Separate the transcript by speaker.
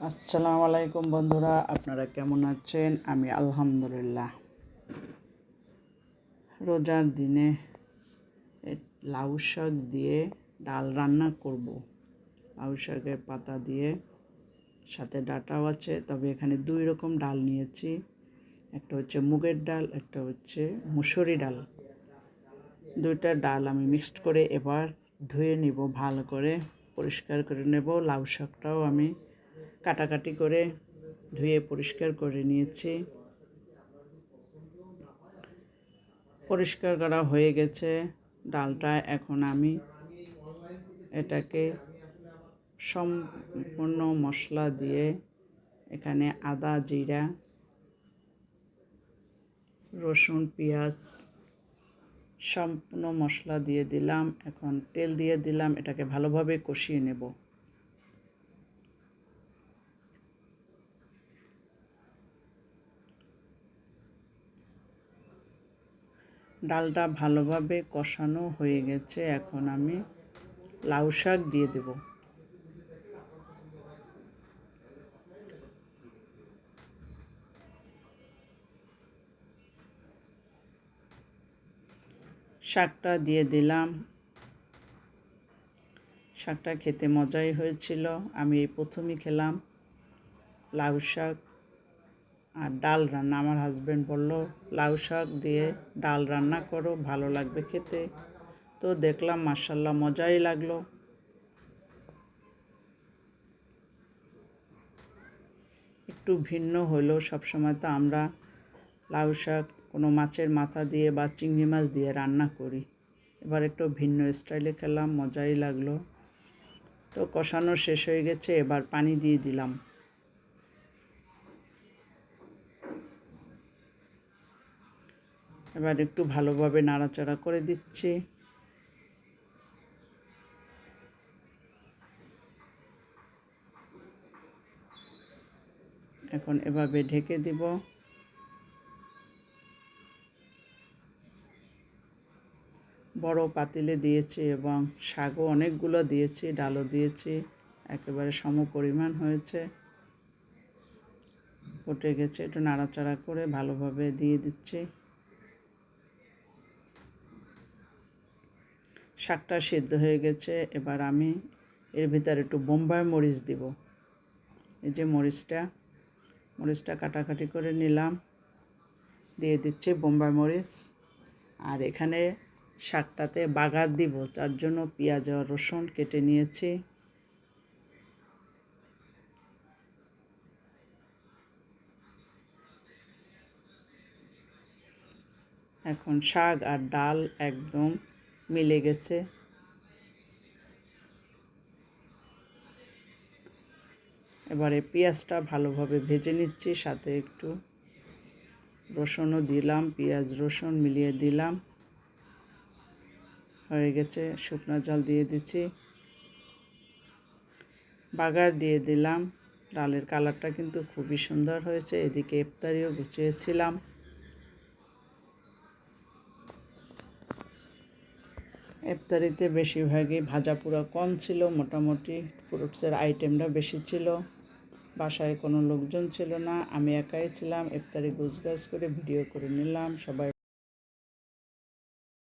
Speaker 1: আসসালামু আলাইকুম বন্ধুরা, আপনারা কেমন আছেন? আমি আলহামদুলিল্লাহ। রোজার দিনে লাউ শাক দিয়ে ডাল রান্না করব। লাউ শাকের পাতা দিয়ে, সাথে ডাঁটাও আছে, তবে এখানে 2 রকম ডাল নিয়েছি। একটা হচ্ছে মুগের ডাল, একটা হচ্ছে মুসুরি ডাল। 2টা ডাল আমি মিক্সড করে এবার ধুয়ে নিব, ভালো করে পরিষ্কার করে নেব। লাউ শাকটাও আমি কাটাকাটি করে ধুয়ে পরিষ্কার করে নিয়েছি। পরিষ্কার করা হয়ে গেছে ডালটা। এখন আমি এটাকে সম্পূর্ণ মশলা দিয়ে, এখানে আদা, জিরা, রসুন, পেঁয়াজ সম্পূর্ণ মশলা দিয়ে দিলাম। এখন তেল দিয়ে দিলাম, এটাকে ভালোভাবে কষিয়ে নেব। ডালটা ভালোভাবে কষানো হয়ে গেছে। এখন আমি লাউ শাক দিয়ে দেব। শাকটা দিয়ে দিলাম। শাকটা খেতে মজাই হয়েছিল। আমি এই প্রথমই খেলাম লাউ শাক আর ডাল রান্না। আমার হাজব্যান্ড বলল, লাউ শাক দিয়ে ডাল রান্না করো, ভালো লাগবে খেতে। তো দেখলাম, মাশাআল্লাহ, মজাই লাগলো। একটু ভিন্ন হলো। সবসময় তো আমরা লাউ শাক কোনো মাছের মাথা দিয়ে বা চিংড়ি মাছ দিয়ে রান্না করি। এবার একটু ভিন্ন স্টাইলে খেলাম, মজাই লাগলো। তো কষানো শেষ হয়ে গেছে, এবার পানি দিয়ে দিলাম। এবার একটু ভালোভাবে নাড়াচাড়া করে দিচ্ছি। এখন এভাবে ঢেকে দিব। বড় পাতিলে দিয়েছি এবং শাকও অনেকগুলো দিয়েছি, ডালও দিয়েছি, একেবারে সম পরিমাণ হয়েছে। ফুটে গেছে, একটু নাড়াচাড়া করে ভালোভাবে দিয়ে দিচ্ছি। শাকটা সিদ্ধ হয়ে গেছে। এবার আমি এর ভিতরে একটু বোম্বাই মরিচ দিব। এই যে মরিচটা কাটাকাটি করে নিলাম, দিয়ে দিচ্ছি বোম্বাই মরিচ। আর এখানে শাকটাতে বাগার দিব, তার জন্য পেঁয়াজ আর রসুন কেটে নিয়েছি। এখন শাক আর ডাল একদম মিলে গেছে। এবারে পেঁয়াজটা ভালোভাবে ভেজে নিচ্ছি, সাথে একটু রসুনও দিলাম, পেঁয়াজ রসুন মিলিয়ে দিলাম। হয়ে গেছে, শুকনো জল দিয়ে দিচ্ছি, বাগার দিয়ে দিলাম। ডালের কালারটা কিন্তু খুবই সুন্দর হয়েছে। এদিকে ইফতারিও গুছিয়েছিলাম। ইফতারিতে বেশিরভাগই ভাজা পোড়া কম ছিল, মোটামুটি ফ্রুটসের আইটেমটা বেশি ছিল। বাসায় কোনো লোকজন ছিল না, আমি একাই ছিলাম। ইফতারি গোছগাছ করে ভিডিও করে নিলাম। সবাই